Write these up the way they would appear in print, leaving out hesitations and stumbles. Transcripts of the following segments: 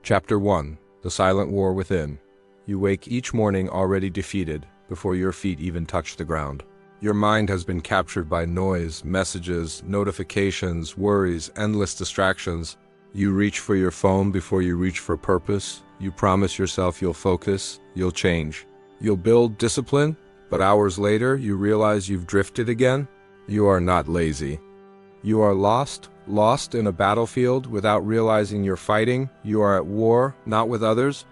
Chapter 1. The Silent War Within. You wake each morning already defeated, before your feet even touch the ground. Your mind has been captured by noise, messages, notifications, worries, endless distractions. You reach for your phone before you reach for purpose. You promise yourself you'll focus, you'll change. You'll build discipline, but hours later you realize you've drifted again. You are not lazy. You are lost in a battlefield without realizing you're fighting. You are at war, not with others,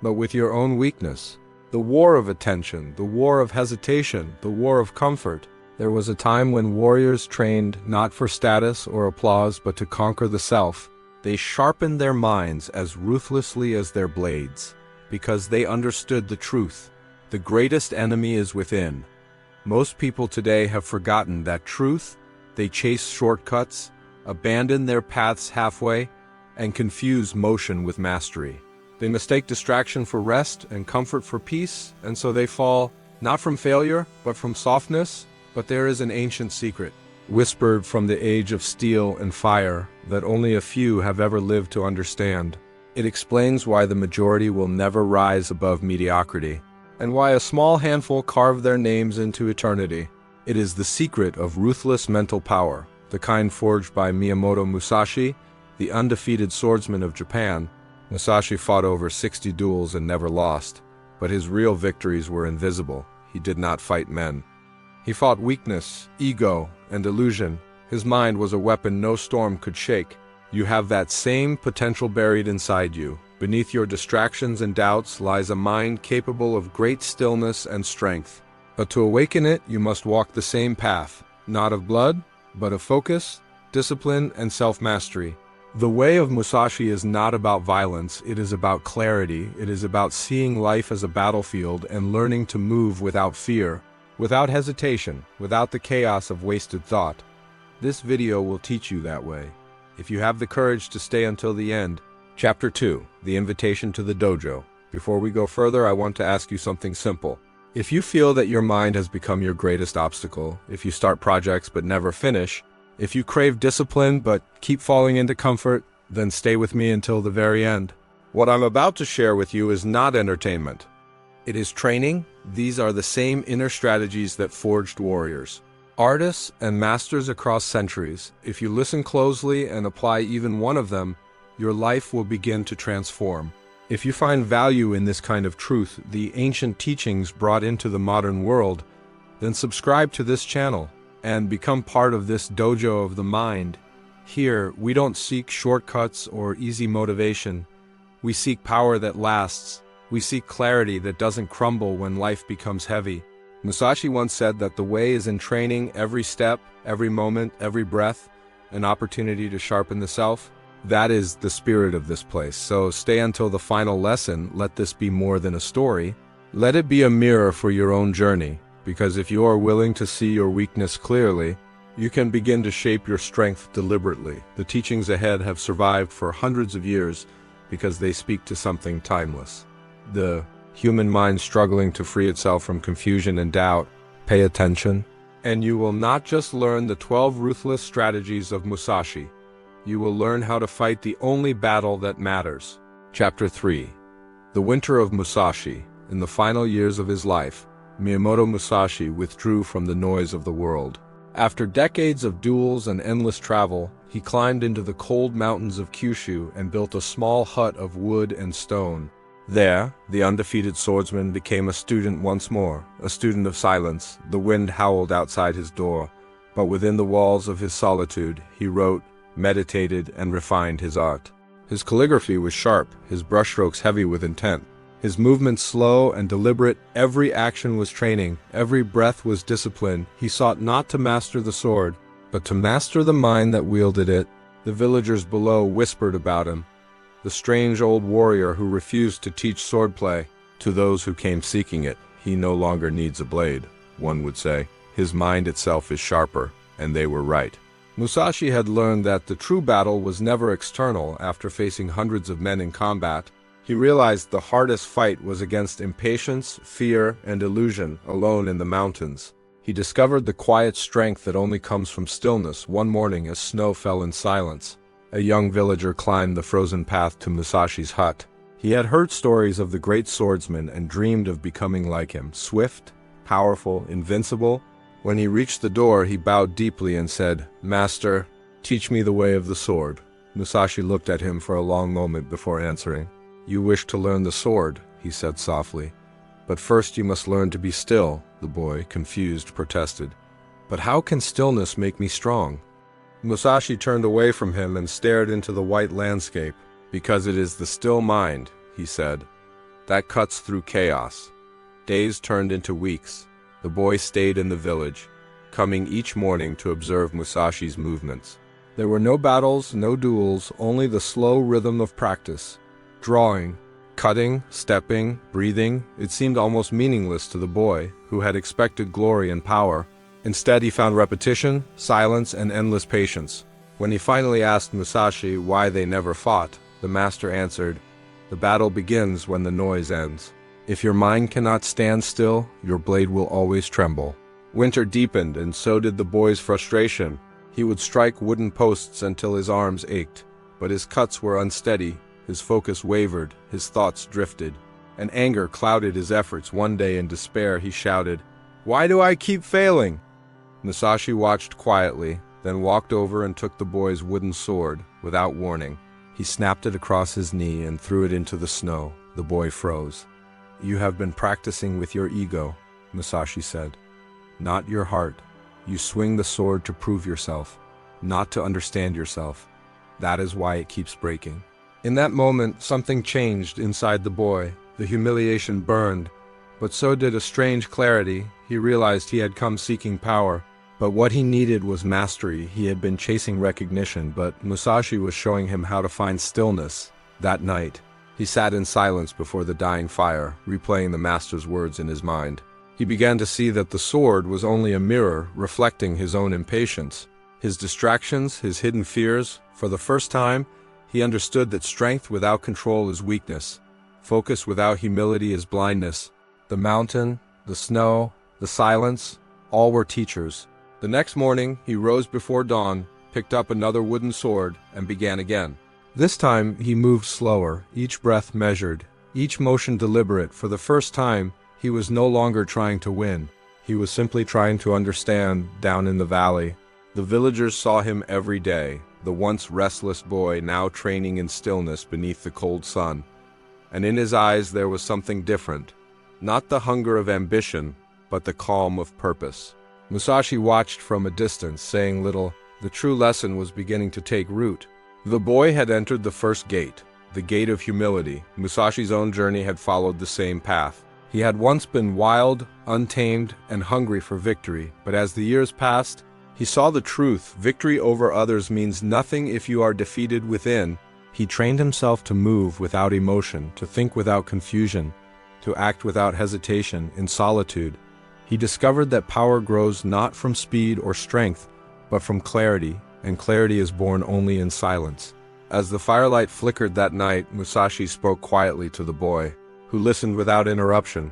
but with your own weakness. The war of attention, the war of hesitation, the war of comfort. There was a time when warriors trained not for status or applause, but to conquer the self. They sharpened their minds as ruthlessly as their blades, because they understood the truth. The greatest enemy is within. Most people today have forgotten that truth. They chase shortcuts, abandon their paths halfway, and confuse motion with mastery. They mistake distraction for rest and comfort for peace, and so they fall, not from failure, but from softness. But there is an ancient secret, whispered from the age of steel and fire, that only a few have ever lived to understand. It explains why the majority will never rise above mediocrity, and why a small handful carve their names into eternity. It is the secret of ruthless mental power, the kind forged by Miyamoto Musashi, the undefeated swordsman of Japan. Musashi fought over 60 duels and never lost, but his real victories were invisible. He did not fight men. He fought weakness, ego, and illusion. His mind was a weapon no storm could shake. You have that same potential buried inside you. Beneath your distractions and doubts lies a mind capable of great stillness and strength. But to awaken it, you must walk the same path, not of blood, but of focus, discipline, and self-mastery. The way of Musashi is not about violence, it is about clarity. It is about seeing life as a battlefield and learning to move without fear, without hesitation, without the chaos of wasted thought. This video will teach you that way, if you have the courage to stay until the end. Chapter 2. The Invitation to the Dojo. Before we go further, I want to ask you something simple. If you feel that your mind has become your greatest obstacle, if you start projects but never finish, if you crave discipline but keep falling into comfort, then stay with me until the very end. What I'm about to share with you is not entertainment. It is training. These are the same inner strategies that forged warriors, artists, and masters across centuries. If you listen closely and apply even one of them, your life will begin to transform. If you find value in this kind of truth, the ancient teachings brought into the modern world, then subscribe to this channel and become part of this dojo of the mind. Here, we don't seek shortcuts or easy motivation. We seek power that lasts. We seek clarity that doesn't crumble when life becomes heavy. Musashi once said that the way is in training, every step, every moment, every breath, an opportunity to sharpen the self. That is the spirit of this place. So stay until the final lesson. Let this be more than a story. Let it be a mirror for your own journey, because if you are willing to see your weakness clearly, you can begin to shape your strength deliberately. The teachings ahead have survived for hundreds of years because they speak to something timeless. The human mind struggling to free itself from confusion and doubt. Pay attention, and you will not just learn the 12 ruthless strategies of Musashi. You will learn how to fight the only battle that matters. Chapter 3. The Winter of Musashi. In the final years of his life, Miyamoto Musashi withdrew from the noise of the world. After decades of duels and endless travel, he climbed into the cold mountains of Kyushu and built a small hut of wood and stone. There, the undefeated swordsman became a student once more, a student of silence. The wind howled outside his door, but within the walls of his solitude, he wrote, meditated, and refined his art. His calligraphy was sharp, his brushstrokes heavy with intent. His movements slow and deliberate. Every action was training, every breath was discipline. He sought not to master the sword, but to master the mind that wielded it. The villagers below whispered about him, the strange old warrior who refused to teach swordplay. To those who came seeking it, he no longer needs a blade, one would say. His mind itself is sharper, and they were right. Musashi had learned that the true battle was never external. After facing hundreds of men in combat, he realized the hardest fight was against impatience, fear, and illusion, alone in the mountains. He discovered the quiet strength that only comes from stillness one morning as snow fell in silence. a young villager climbed the frozen path to Musashi's hut. He had heard stories of the great swordsman and dreamed of becoming like him, swift, powerful, invincible. When he reached the door, he bowed deeply and said, "Master, teach me the way of the sword." Musashi looked at him for a long moment before answering. "You wish to learn the sword," he said softly. "But first you must learn to be still," the boy, confused, protested. "But how can stillness make me strong?" Musashi turned away from him and stared into the white landscape. "Because it is the still mind," he said, "that cuts through chaos." Days turned into weeks. The boy stayed in the village, coming each morning to observe Musashi's movements. There were no battles, no duels, only the slow rhythm of practice. Drawing, cutting, stepping, breathing, it seemed almost meaningless to the boy, who had expected glory and power. Instead, he found repetition, silence, and endless patience. When he finally asked Musashi why they never fought, the master answered, "The battle begins when the noise ends. If your mind cannot stand still, your blade will always tremble." Winter deepened, and so did the boy's frustration. He would strike wooden posts until his arms ached, but his cuts were unsteady, his focus wavered, his thoughts drifted, and anger clouded his efforts. One day in despair he shouted, "Why do I keep failing?" Musashi watched quietly, then walked over and took the boy's wooden sword, without warning. He snapped it across his knee and threw it into the snow. The boy froze. "You have been practicing with your ego," Musashi said, "not your heart. You swing the sword to prove yourself, not to understand yourself. That is why it keeps breaking." In that moment, something changed inside the boy. The humiliation burned, but so did a strange clarity. He realized he had come seeking power, but what he needed was mastery. He had been chasing recognition, but Musashi was showing him how to find stillness. That night, he sat in silence before the dying fire, replaying the master's words in his mind. He began to see that the sword was only a mirror reflecting his own impatience, his distractions, his hidden fears. For the first time, he understood that strength without control is weakness. Focus without humility is blindness. The mountain, the snow, the silence, all were teachers. The next morning, he rose before dawn, picked up another wooden sword, and began again. This time, he moved slower, each breath measured, each motion deliberate. For the first time, he was no longer trying to win. He was simply trying to understand. Down in the valley, the villagers saw him every day, the once restless boy now training in stillness beneath the cold sun. And in his eyes there was something different. Not the hunger of ambition, but the calm of purpose. Musashi watched from a distance, saying little. The true lesson was beginning to take root. The boy had entered the first gate, the gate of humility. Musashi's own journey had followed the same path. He had once been wild, untamed, and hungry for victory, but as the years passed, he saw the truth. Victory over others means nothing if you are defeated within. He trained himself to move without emotion, to think without confusion, to act without hesitation, in solitude. He discovered that power grows not from speed or strength, but from clarity, and clarity is born only in silence. As the firelight flickered that night, Musashi spoke quietly to the boy, who listened without interruption.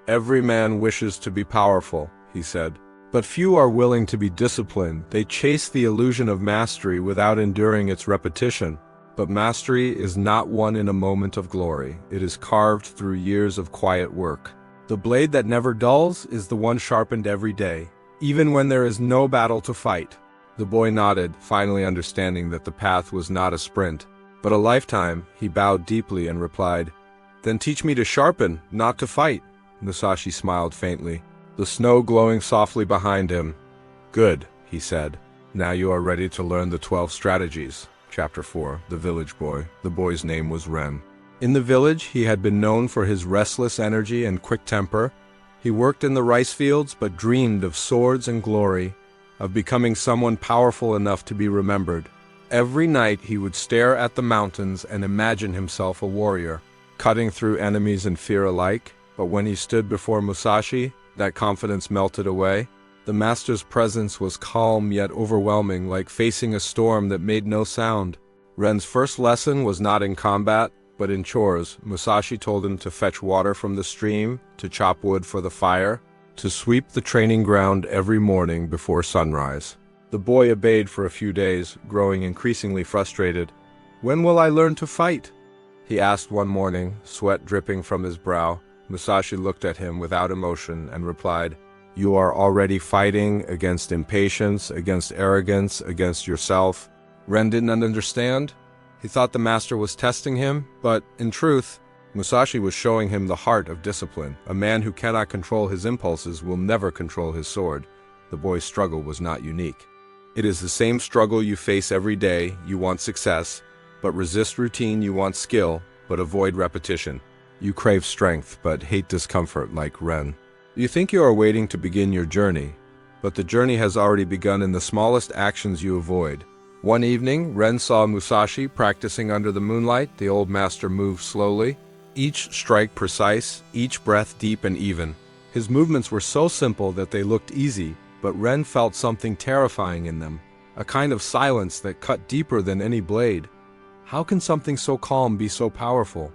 "Every man wishes to be powerful," he said, "but few are willing to be disciplined. They chase the illusion of mastery without enduring its repetition. But mastery is not won in a moment of glory. It is carved through years of quiet work. The blade that never dulls is the one sharpened every day, even when there is no battle to fight." The boy nodded, finally understanding that the path was not a sprint, but a lifetime. He bowed deeply and replied, "Then teach me to sharpen, not to fight." Musashi smiled faintly, the snow glowing softly behind him. "Good," he said. "Now you are ready to learn the 12 strategies." Chapter 4. The Village Boy. The boy's name was Ren. In the village, he had been known for his restless energy and quick temper. He worked in the rice fields, but dreamed of swords and glory, of becoming someone powerful enough to be remembered. Every night he would stare at the mountains and imagine himself a warrior, cutting through enemies and fear alike. But when he stood before Musashi, that confidence melted away. The master's presence was calm yet overwhelming, like facing a storm that made no sound. Ren's first lesson was not in combat, but in chores. Musashi told him to fetch water from the stream, to chop wood for the fire, to sweep the training ground every morning before sunrise. The boy obeyed for a few days, growing increasingly frustrated. "When will I learn to fight?" he asked one morning, sweat dripping from his brow. Musashi looked at him without emotion and replied, "You are already fighting against impatience, against arrogance, against yourself." Ren didn't understand. He thought the master was testing him, but, in truth, Musashi was showing him the heart of discipline. A man who cannot control his impulses will never control his sword. The boy's struggle was not unique. It is the same struggle you face every day. You want success, but resist routine. You want skill, but avoid repetition. You crave strength, but hate discomfort like Ren. You think you are waiting to begin your journey, but the journey has already begun in the smallest actions you avoid. One evening, Ren saw Musashi practicing under the moonlight. The old master moved slowly, each strike precise, each breath deep and even. His movements were so simple that they looked easy, but Ren felt something terrifying in them, a kind of silence that cut deeper than any blade. How can something so calm be so powerful?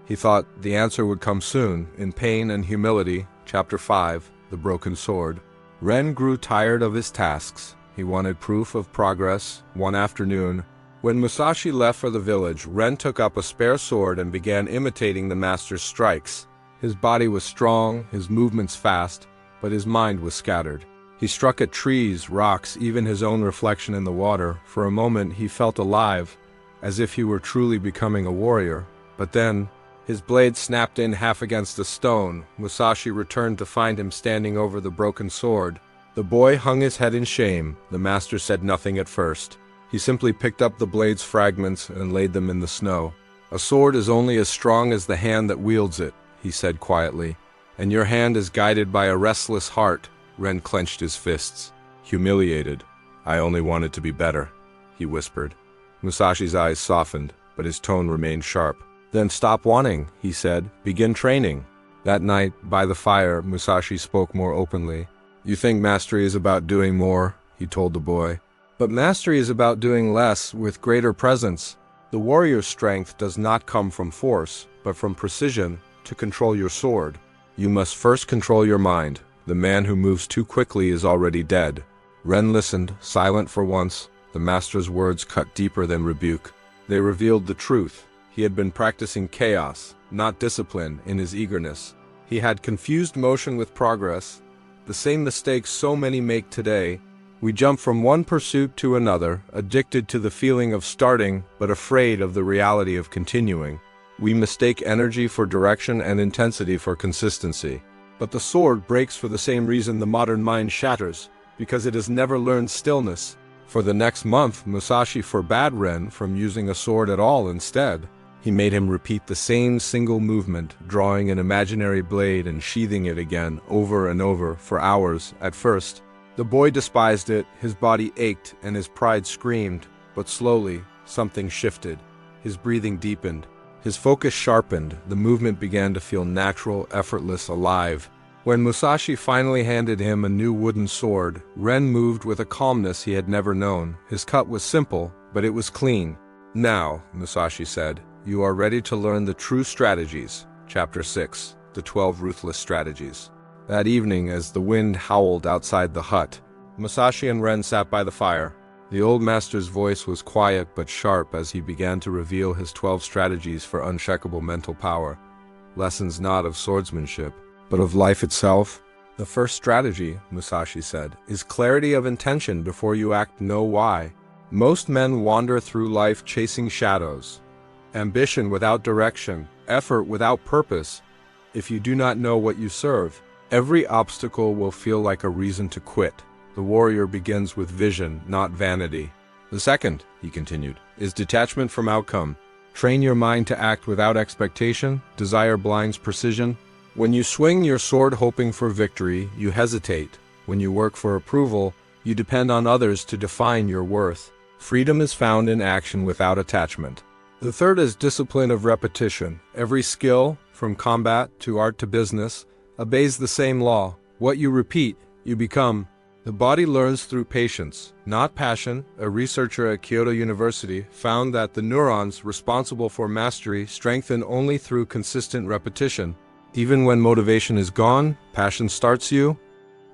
He thought the answer would come soon, in Pain and Humility, Chapter 5, The Broken Sword. Ren grew tired of his tasks. He wanted proof of progress. One afternoon, when Musashi left for the village, Ren took up a spare sword and began imitating the master's strikes. His body was strong, his movements fast, but his mind was scattered. He struck at trees, rocks, even his own reflection in the water. For a moment he felt alive, as if he were truly becoming a warrior. But then, his blade snapped in half against a stone. Musashi returned to find him standing over the broken sword. The boy hung his head in shame. The master said nothing at first. He simply picked up the blade's fragments and laid them in the snow. "A sword is only as strong as the hand that wields it," he said quietly. "And your hand is guided by a restless heart." Ren clenched his fists. Humiliated. "I only wanted to be better," he whispered. Musashi's eyes softened, but his tone remained sharp. "Then stop wanting," he said. "Begin training." That night, by the fire, Musashi spoke more openly. "You think mastery is about doing more," he told the boy. "But mastery is about doing less with greater presence. The warrior's strength does not come from force, but from precision to control your sword. You must first control your mind. The man who moves too quickly is already dead." Ren listened, silent for once. The master's words cut deeper than rebuke. They revealed the truth. He had been practicing chaos, not discipline, in his eagerness. He had confused motion with progress, the same mistakes so many make today. We jump from one pursuit to another, addicted to the feeling of starting, but afraid of the reality of continuing. We mistake energy for direction and intensity for consistency. But the sword breaks for the same reason the modern mind shatters, because it has never learned stillness. For the next month, Musashi forbade Ren from using a sword at all instead. He made him repeat the same single movement, drawing an imaginary blade and sheathing it again, over and over, for hours, at first. The boy despised it, his body ached, and his pride screamed. But slowly, something shifted. His breathing deepened. His focus sharpened. The movement began to feel natural, effortless, alive. When Musashi finally handed him a new wooden sword, Ren moved with a calmness he had never known. His cut was simple, but it was clean. "Now," Musashi said, "you are ready to learn the true strategies." Chapter 6, The 12 Ruthless Strategies. That evening, as the wind howled outside the hut, Musashi and Ren sat by the fire. The old master's voice was quiet but sharp as he began to reveal his 12 strategies for unshakable mental power. Lessons not of swordsmanship, but of life itself. "The first strategy," Musashi said, "is clarity of intention before you act. Know why. Most men wander through life chasing shadows. Ambition without direction, effort without purpose. If you do not know what you serve, every obstacle will feel like a reason to quit. The warrior begins with vision, not vanity. The second," he continued, "is detachment from outcome. Train your mind to act without expectation. Desire blinds precision. When you swing your sword hoping for victory, you hesitate. When you work for approval, you depend on others to define your worth. Freedom is found in action without attachment. The third is discipline of repetition. Every skill, from combat to art to business, obeys the same law. What you repeat, you become. The body learns through patience, not passion. A researcher at Kyoto University found that the neurons responsible for mastery strengthen only through consistent repetition. Even when motivation is gone, passion starts you.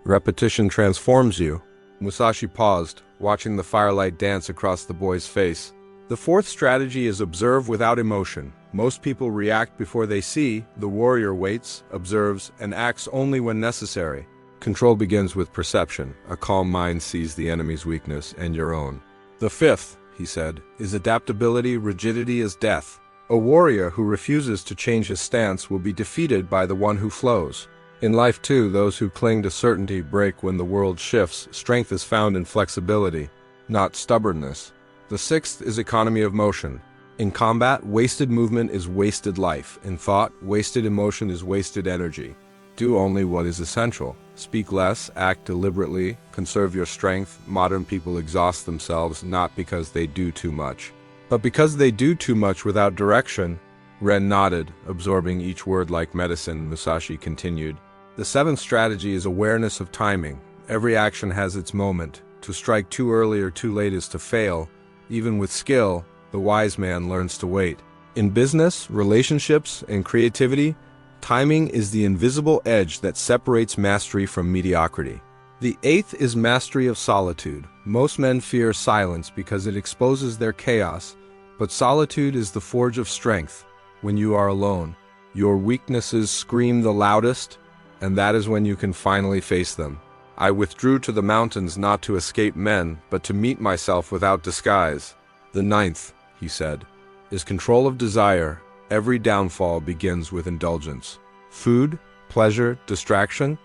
Repetition transforms you. Musashi paused, watching the firelight dance across the boy's face. The fourth strategy is observe without emotion. Most people react before they see. The warrior waits, observes, and acts only when necessary. Control begins with perception. A calm mind sees the enemy's weakness and your own. The fifth, he said, is adaptability. Rigidity is death. A warrior who refuses to change his stance will be defeated by the one who flows. In life too, those who cling to certainty break when the world shifts. Strength is found in flexibility, not stubbornness. The sixth is economy of motion. In combat, wasted movement is wasted life. In thought, wasted emotion is wasted energy. Do only what is essential. Speak less, act deliberately, conserve your strength. Modern people exhaust themselves not because they do too much, but because they do too much without direction. Ren nodded, absorbing each word like medicine. Musashi continued. The seventh strategy is awareness of timing. Every action has its moment. To strike too early or too late is to fail. Even with skill, the wise man learns to wait. In business, relationships, and creativity, timing is the invisible edge that separates mastery from mediocrity. The eighth is mastery of solitude. Most men fear silence because it exposes their chaos, but solitude is the forge of strength. When you are alone, your weaknesses scream the loudest, and that is when you can finally face them. I withdrew to the mountains not to escape men, but to meet myself without disguise. The ninth, he said, is control of desire. Every downfall begins with indulgence. Food, pleasure, distraction,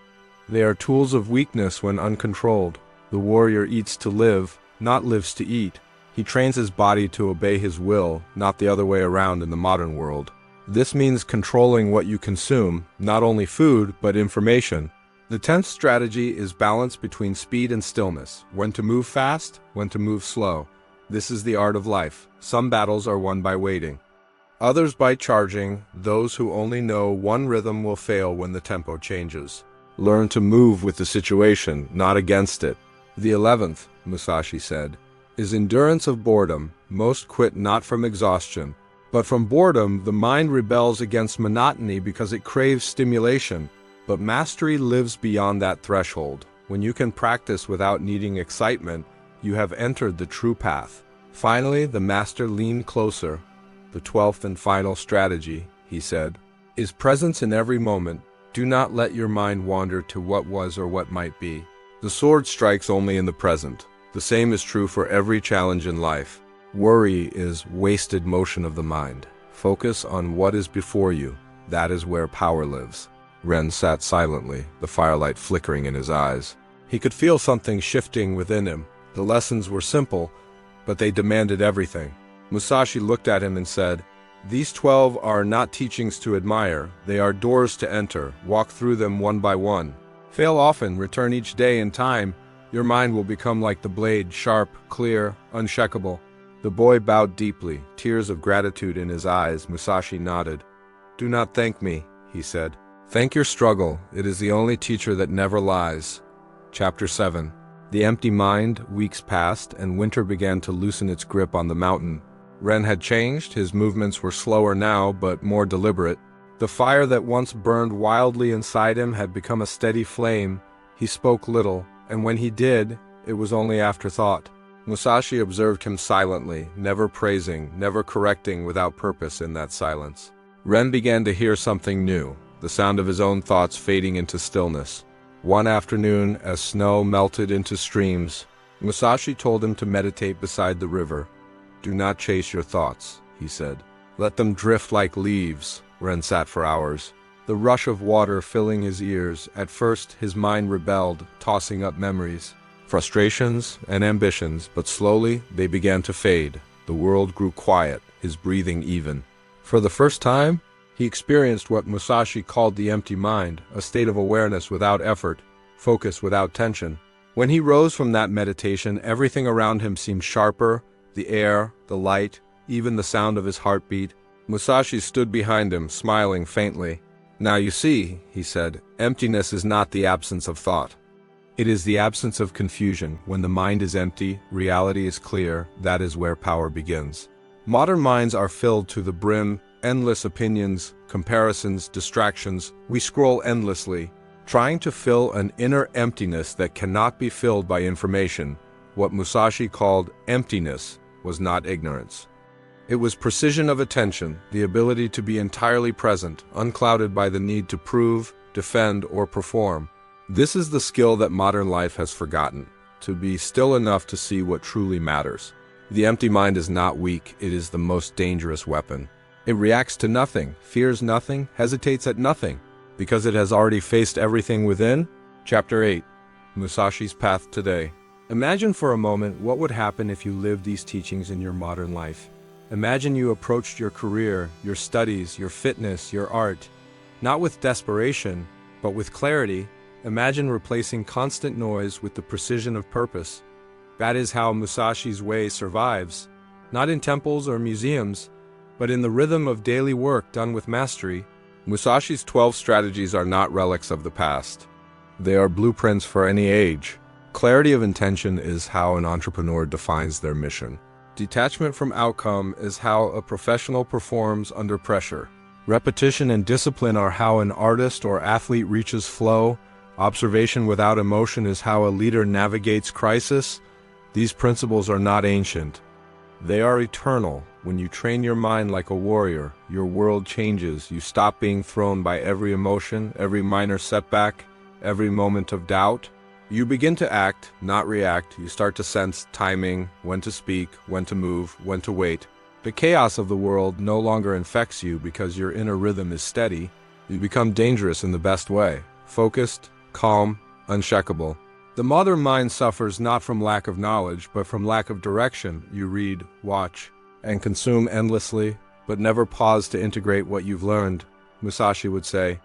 they are tools of weakness when uncontrolled. The warrior eats to live, not lives to eat. He trains his body to obey his will, not the other way around in the modern world. This means controlling what you consume, not only food, but information. The 10th strategy is balance between speed and stillness. When to move fast, when to move slow. This is the art of life. Some battles are won by waiting, others by charging. Those who only know one rhythm will fail when the tempo changes. Learn to move with the situation, not against it. The 11th, Musashi said, is endurance of boredom. Most quit not from exhaustion, but from boredom. The mind rebels against monotony because it craves stimulation. But mastery lives beyond that threshold. When you can practice without needing excitement, you have entered the true path. Finally, the master leaned closer. The 12th and final strategy, he said, is presence in every moment. Do not let your mind wander to what was or what might be. The sword strikes only in the present. The same is true for every challenge in life. Worry is wasted motion of the mind. Focus on what is before you. That is where power lives. Ren sat silently, the firelight flickering in his eyes. He could feel something shifting within him. The lessons were simple, but they demanded everything. Musashi looked at him and said, "These 12 are not teachings to admire. They are doors to enter. Walk through them one by one. Fail often, return each day in time. Your mind will become like the blade, sharp, clear, unshakable." The boy bowed deeply, tears of gratitude in his eyes. Musashi nodded. "Do not thank me," he said. "Thank your struggle. It is the only teacher that never lies." Chapter 7. The empty mind. Weeks passed, and winter began to loosen its grip on the mountain. Ren had changed. His movements were slower now, but more deliberate. The fire that once burned wildly inside him had become a steady flame. He spoke little, and when he did, it was only afterthought. Musashi observed him silently, never praising, never correcting, without purpose in that silence. Ren began to hear something new, the sound of his own thoughts fading into stillness. One afternoon, as snow melted into streams, Musashi told him to meditate beside the river. "Do not chase your thoughts," he said. "Let them drift like leaves." Ren sat for hours, the rush of water filling his ears. At first, his mind rebelled, tossing up memories, frustrations, and ambitions, but slowly they began to fade. The world grew quiet, his breathing even. For the first time, he experienced what Musashi called the empty mind, a state of awareness without effort, focus without tension. When he rose from that meditation, everything around him seemed sharper, the air, the light, even the sound of his heartbeat. Musashi stood behind him, smiling faintly. "Now you see," he said, "emptiness is not the absence of thought. It is the absence of confusion. When the mind is empty, reality is clear. That is where power begins." Modern minds are filled to the brim, endless opinions, comparisons, distractions. We scroll endlessly, trying to fill an inner emptiness that cannot be filled by information. What Musashi called emptiness was not ignorance. It was precision of attention, the ability to be entirely present, unclouded by the need to prove, defend, or perform. This is the skill that modern life has forgotten, to be still enough to see what truly matters. The empty mind is not weak, it is the most dangerous weapon. It reacts to nothing, fears nothing, hesitates at nothing, because it has already faced everything within. Chapter 8. Musashi's Path Today. Imagine for a moment what would happen if you lived these teachings in your modern life. Imagine you approached your career, your studies, your fitness, your art, not with desperation, but with clarity. Imagine replacing constant noise with the precision of purpose. That is how Musashi's way survives, not in temples or museums, but in the rhythm of daily work done with mastery. Musashi's 12 strategies are not relics of the past. They are blueprints for any age. Clarity of intention is how an entrepreneur defines their mission. Detachment from outcome is how a professional performs under pressure. Repetition and discipline are how an artist or athlete reaches flow. Observation without emotion is how a leader navigates crisis. These principles are not ancient. They are eternal. When you train your mind like a warrior, your world changes. You stop being thrown by every emotion, every minor setback, every moment of doubt. You begin to act, not react. You start to sense timing, when to speak, when to move, when to wait. The chaos of the world no longer infects you because your inner rhythm is steady. You become dangerous in the best way, focused, calm, unshakable. The modern mind suffers not from lack of knowledge, but from lack of direction. You read, watch, and consume endlessly, but never pause to integrate what you've learned. Musashi would say,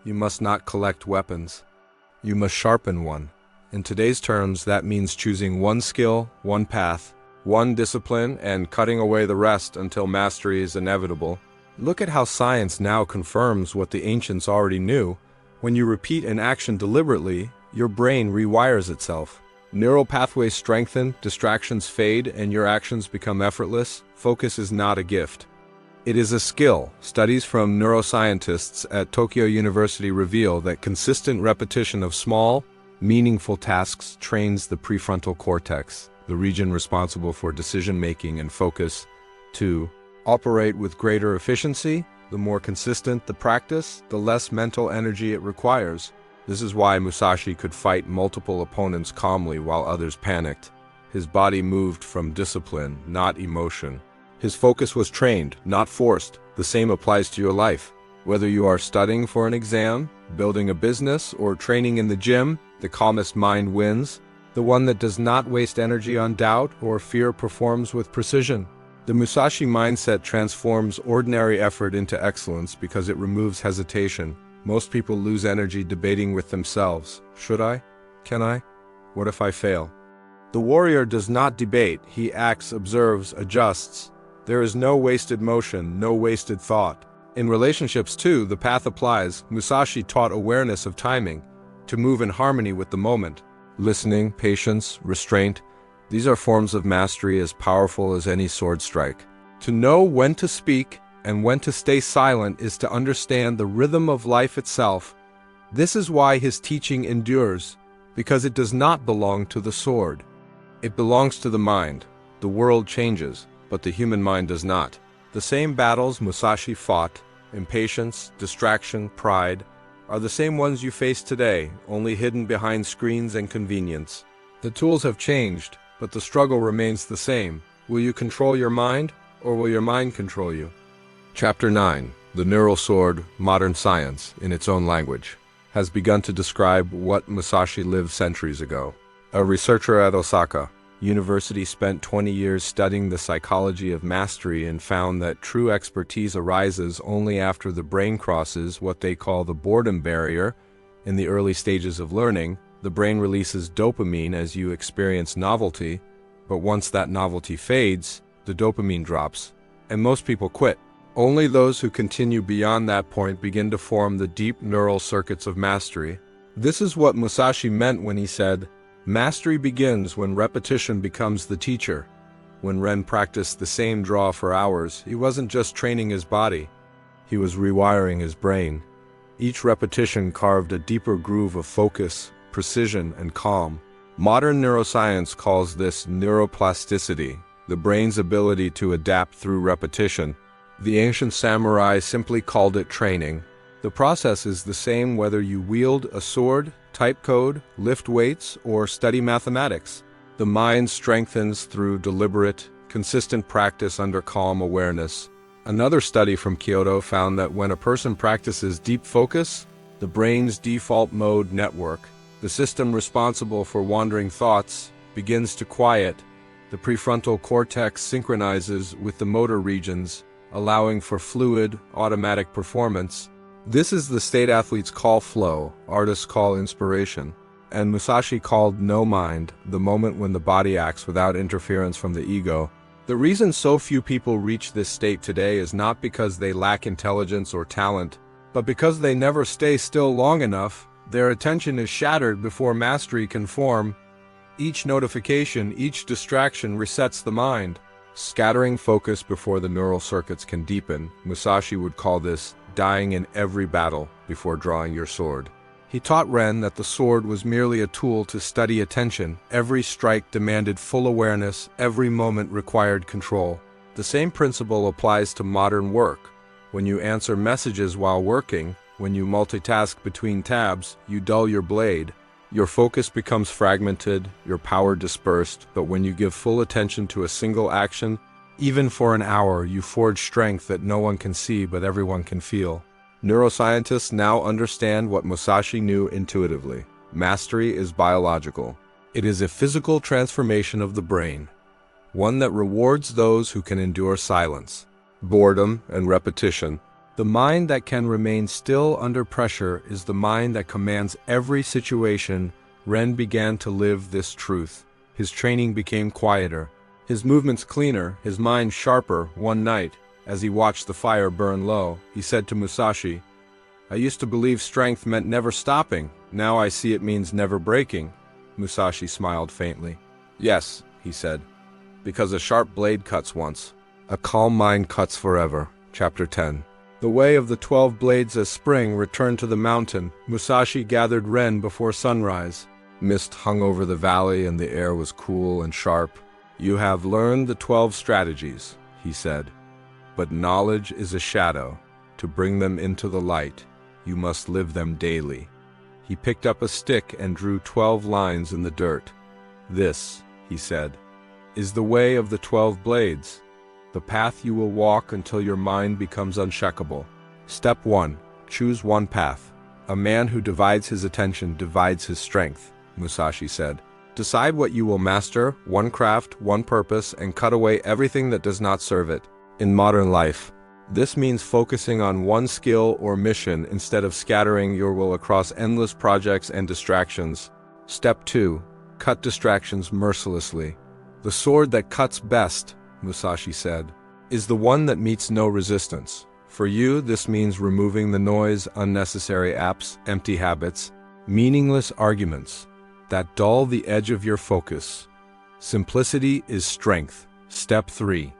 you must not collect weapons. You must sharpen one. In today's terms, that means choosing one skill, one path, one discipline, and cutting away the rest until mastery is inevitable. Look at how science now confirms what the ancients already knew. When you repeat an action deliberately, your brain rewires itself. Neural pathways strengthen, distractions fade, and your actions become effortless. Focus is not a gift. It is a skill. Studies from neuroscientists at Tokyo University reveal that consistent repetition of small, meaningful tasks trains the prefrontal cortex, the region responsible for decision-making and focus, to operate with greater efficiency. The more consistent the practice, the less mental energy it requires. This is why Musashi could fight multiple opponents calmly while others panicked. His body moved from discipline, not emotion. His focus was trained, not forced. The same applies to your life. Whether you are studying for an exam, building a business, or training in the gym, the calmest mind wins. The one that does not waste energy on doubt or fear performs with precision. The Musashi mindset transforms ordinary effort into excellence because it removes hesitation. Most people lose energy debating with themselves. Should I? Can I? What if I fail? The warrior does not debate. He acts, observes, adjusts. There is no wasted motion, no wasted thought. In relationships too, the path applies. Musashi taught awareness of timing, to move in harmony with the moment. Listening, patience, restraint, these are forms of mastery as powerful as any sword strike. To know when to speak and when to stay silent is to understand the rhythm of life itself. This is why his teaching endures, because it does not belong to the sword. It belongs to the mind. The world changes, but the human mind does not. The same battles Musashi fought, impatience, distraction, pride, are the same ones you face today, only hidden behind screens and convenience. The tools have changed, but the struggle remains the same. Will you control your mind, or will your mind control you? Chapter 9, The Neural Sword, Modern Science, in its own language, has begun to describe what Musashi lived centuries ago. A researcher at Osaka University spent 20 years studying the psychology of mastery and found that true expertise arises only after the brain crosses what they call the boredom barrier. In the early stages of learning, the brain releases dopamine as you experience novelty, but once that novelty fades, the dopamine drops, and most people quit. Only those who continue beyond that point begin to form the deep neural circuits of mastery. This is what Musashi meant when he said, "Mastery begins when repetition becomes the teacher." When Ren practiced the same draw for hours, he wasn't just training his body, he was rewiring his brain. Each repetition carved a deeper groove of focus, precision, and calm. Modern neuroscience calls this neuroplasticity, the brain's ability to adapt through repetition. The ancient samurai simply called it training. The process is the same whether you wield a sword, type code, lift weights, or study mathematics. The mind strengthens through deliberate, consistent practice under calm awareness. Another study from Kyoto found that when a person practices deep focus, the brain's default mode network, the system responsible for wandering thoughts, begins to quiet. The prefrontal cortex synchronizes with the motor regions, allowing for fluid, automatic performance. This is the state athletes call flow, artists call inspiration, and Musashi called no mind, the moment when the body acts without interference from the ego. The reason so few people reach this state today is not because they lack intelligence or talent, but because they never stay still long enough. Their attention is shattered before mastery can form. Each notification, each distraction resets the mind, scattering focus before the neural circuits can deepen. Musashi would call this dying in every battle before drawing your sword. He taught Ren that the sword was merely a tool to study attention. Every strike demanded full awareness, every moment required control. The same principle applies to modern work. When you answer messages while working, when you multitask between tabs, you dull your blade. Your focus becomes fragmented, your power dispersed, but when you give full attention to a single action, even for an hour, you forge strength that no one can see but everyone can feel. Neuroscientists now understand what Musashi knew intuitively. Mastery is biological. It is a physical transformation of the brain, one that rewards those who can endure silence, boredom, and repetition. The mind that can remain still under pressure is the mind that commands every situation. Ren began to live this truth. His training became quieter, his movements cleaner, his mind sharper. One night, as he watched the fire burn low, he said to Musashi, "I used to believe strength meant never stopping. Now I see it means never breaking." Musashi smiled faintly. "Yes," he said, "because a sharp blade cuts once. A calm mind cuts forever." Chapter 10. The way of the 12 blades as spring returned to the mountain. Musashi gathered Ren before sunrise. Mist hung over the valley and the air was cool and sharp. "You have learned the 12 strategies," he said, "but knowledge is a shadow. To bring them into the light, you must live them daily." He picked up a stick and drew 12 lines in the dirt. "This," he said, "is the way of the 12 blades. The path you will walk until your mind becomes unshakable. Step 1. Choose one path. A man who divides his attention divides his strength," Musashi said. "Decide what you will master, one craft, one purpose, and cut away everything that does not serve it." In modern life, this means focusing on one skill or mission instead of scattering your will across endless projects and distractions. Step 2. Cut distractions mercilessly. "The sword that cuts best," Musashi said, "is the one that meets no resistance." For you, this means removing the noise, unnecessary apps, empty habits, meaningless arguments that dull the edge of your focus. Simplicity is strength. Step 3.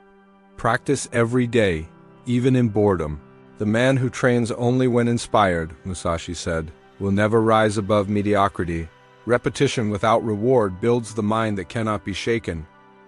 Practice every day, even in boredom. "The man who trains only when inspired," Musashi said, "will never rise above mediocrity." Repetition without reward builds the mind that cannot be shaken.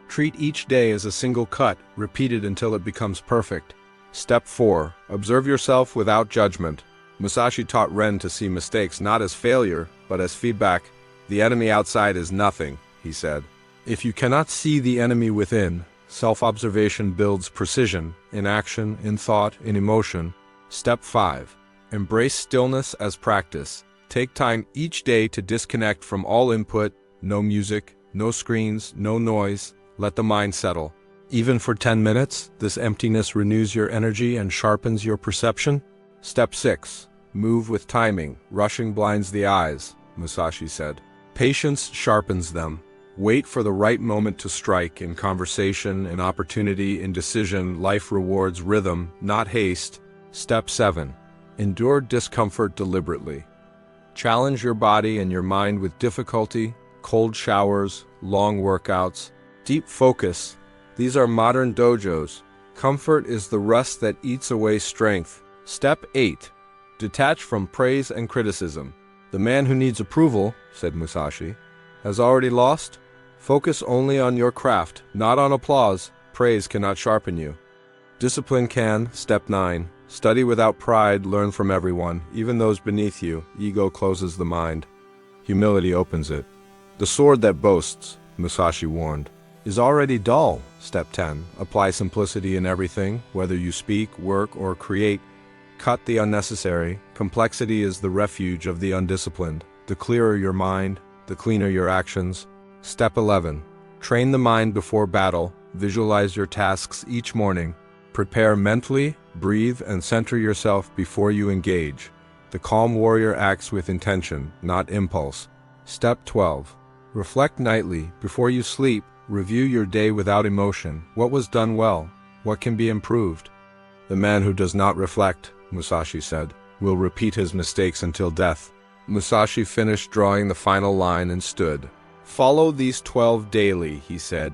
Treat each day as a single cut, repeated until it becomes perfect. Step 4. Observe yourself without judgment. Musashi taught Ren to see mistakes not as failure, but as feedback. "The enemy outside is nothing," he said. If you cannot see the enemy within, self-observation builds precision, in action, in thought, in emotion. Step 5. Embrace stillness as practice. Take time each day to disconnect from all input, no music, no screens, no noise. Let the mind settle. Even for 10 minutes, this emptiness renews your energy and sharpens your perception. Step 6. Move with timing. Rushing blinds the eyes, Musashi said. Patience sharpens them. Wait for the right moment to strike. In conversation, in opportunity, in decision, life rewards rhythm, not haste. Step 7. Endure discomfort deliberately. Challenge your body and your mind with difficulty, cold showers, long workouts, deep focus. These are modern dojos. Comfort is the rust that eats away strength. Step 8. Detach from praise and criticism. The man who needs approval, said Musashi, has already lost. Focus only on your craft, not on applause. Praise cannot sharpen you. Discipline can. Step 9. Study without pride, learn from everyone, even those beneath you. Ego closes the mind. Humility opens it. The sword that boasts, Musashi warned, is already dull. Step 10. Apply simplicity in everything, whether you speak, work, or create. Cut the unnecessary. Complexity is the refuge of the undisciplined. The clearer your mind, the cleaner your actions. Step 11. Train the mind before battle. Visualize your tasks each morning. Prepare mentally, breathe, and center yourself before you engage. The calm warrior acts with intention, not impulse. Step 12. Reflect nightly. Before you sleep, review your day without emotion. What was done well? What can be improved? The man who does not reflect, Musashi said, will repeat his mistakes until death. Musashi finished drawing the final line and stood. Follow these 12 daily, he said,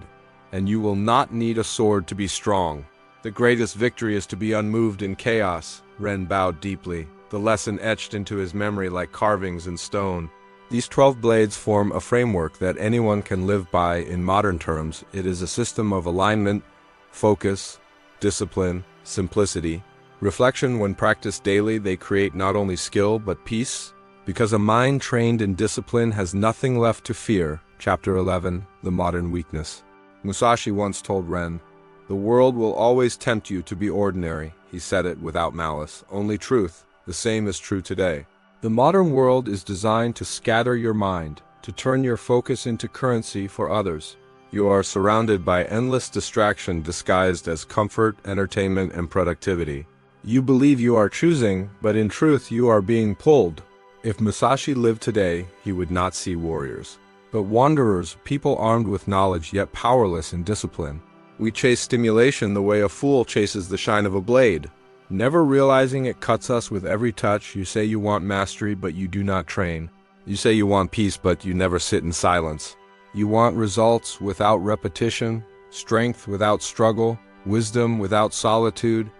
and you will not need a sword to be strong. The greatest victory is to be unmoved in chaos. Ren bowed deeply, the lesson etched into his memory like carvings in stone. These 12 blades form a framework that anyone can live by. In modern terms, it is a system of alignment, focus, discipline, simplicity, reflection. When practiced daily, they create not only skill but peace, because a mind trained in discipline has nothing left to fear. Chapter 11, The Modern Weakness. Musashi once told Ren, "The world will always tempt you to be ordinary." He said it without malice, only truth. The same is true today. The modern world is designed to scatter your mind, to turn your focus into currency for others. You are surrounded by endless distraction disguised as comfort, entertainment, and productivity. You believe you are choosing, but in truth you are being pulled. If Musashi lived today, he would not see warriors, but wanderers, people armed with knowledge yet powerless in discipline. We chase stimulation the way a fool chases the shine of a blade, never realizing it cuts us with every touch. You say you want mastery, but you do not train. You say you want peace, but you never sit in silence. You want results without repetition, strength without struggle, wisdom without solitude,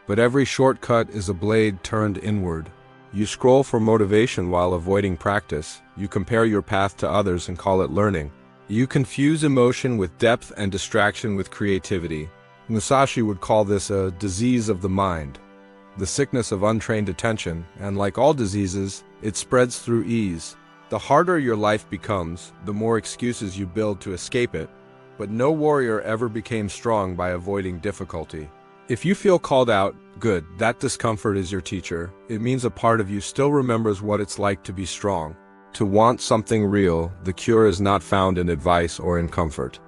but every shortcut is a blade turned inward. You scroll for motivation while avoiding practice. You compare your path to others and call it learning. You confuse emotion with depth and distraction with creativity. Musashi would call this a disease of the mind, the sickness of untrained attention, and like all diseases, it spreads through ease. The harder your life becomes, the more excuses you build to escape it, but no warrior ever became strong by avoiding difficulty. If you feel called out, good, that discomfort is your teacher. It means a part of you still remembers what it's like to be strong. To want something real, the cure is not found in advice or in comfort.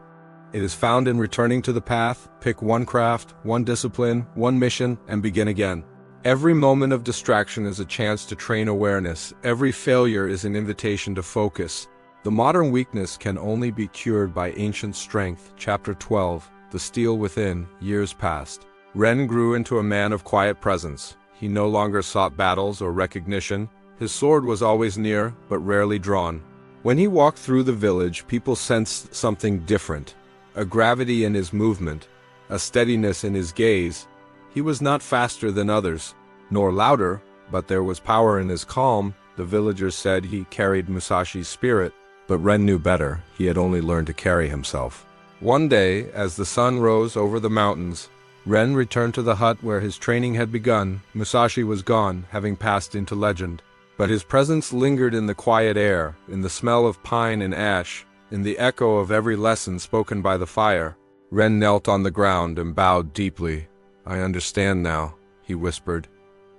It is found in returning to the path. Pick one craft, one discipline, one mission, and begin again. Every moment of distraction is a chance to train awareness. Every failure is an invitation to focus. The modern weakness can only be cured by ancient strength. Chapter 12, The Steel Within. Years passed. Ren grew into a man of quiet presence. He no longer sought battles or recognition. His sword was always near, but rarely drawn. When he walked through the village, people sensed something different. A gravity in his movement, a steadiness in his gaze. He was not faster than others, nor louder, but there was power in his calm. The villagers said he carried Musashi's spirit, but Ren knew better. He had only learned to carry himself. One day, as the sun rose over the mountains, Ren returned to the hut where his training had begun. Musashi was gone, having passed into legend. But his presence lingered in the quiet air, in the smell of pine and ash, in the echo of every lesson spoken by the fire. Ren knelt on the ground and bowed deeply. "I understand now," he whispered.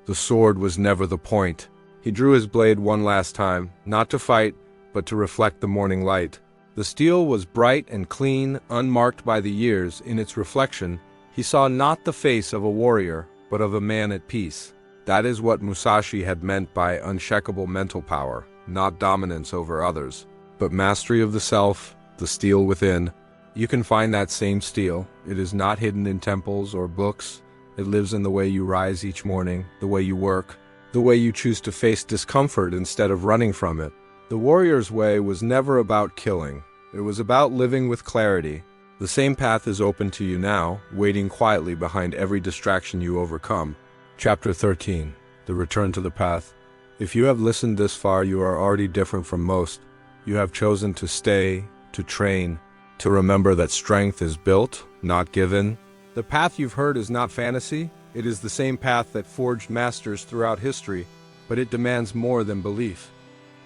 The sword was never the point. He drew his blade one last time, not to fight, but to reflect the morning light. The steel was bright and clean, unmarked by the years. In its reflection, he saw not the face of a warrior, but of a man at peace. That is what Musashi had meant by unshakable mental power, not dominance over others, but mastery of the self, the steel within. You can find that same steel. It is not hidden in temples or books. It lives in the way you rise each morning, the way you work, the way you choose to face discomfort instead of running from it. The warrior's way was never about killing. It was about living with clarity. The same path is open to you now, waiting quietly behind every distraction you overcome. Chapter 13. the return to the path. If you have listened this far, you are already different from most. You have chosen to stay, to train, to remember that strength is built, not given. The path you've heard is not fantasy. It is the same path that forged masters throughout history, but it demands more than belief.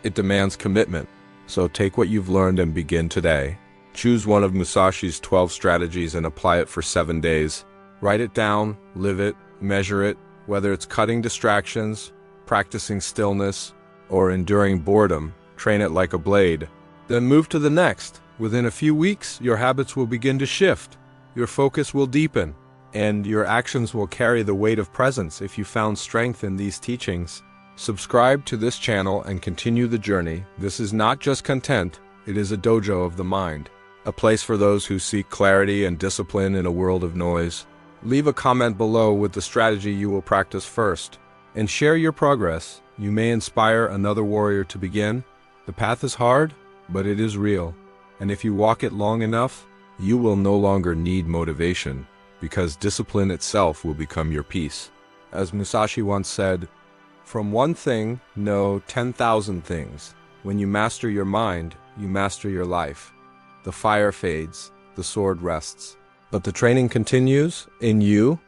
It demands commitment. So take what you've learned and begin today. Choose one of Musashi's 12 strategies and apply it for 7 days. Write it down, live it, measure it, whether it's cutting distractions, practicing stillness, or enduring boredom. Train it like a blade. Then move to the next. Within a few weeks, your habits will begin to shift. Your focus will deepen, and your actions will carry the weight of presence if you found strength in these teachings. Subscribe to this channel and continue the journey. This is not just content, it is a dojo of the mind, a place for those who seek clarity and discipline in a world of noise. Leave a comment below with the strategy you will practice first, and share your progress. You may inspire another warrior to begin. The path is hard, but it is real, and if you walk it long enough, you will no longer need motivation, because discipline itself will become your peace. As Musashi once said, "From one thing, know 10,000 things. When you master your mind, you master your life. The fire fades, the sword rests. But the training continues in you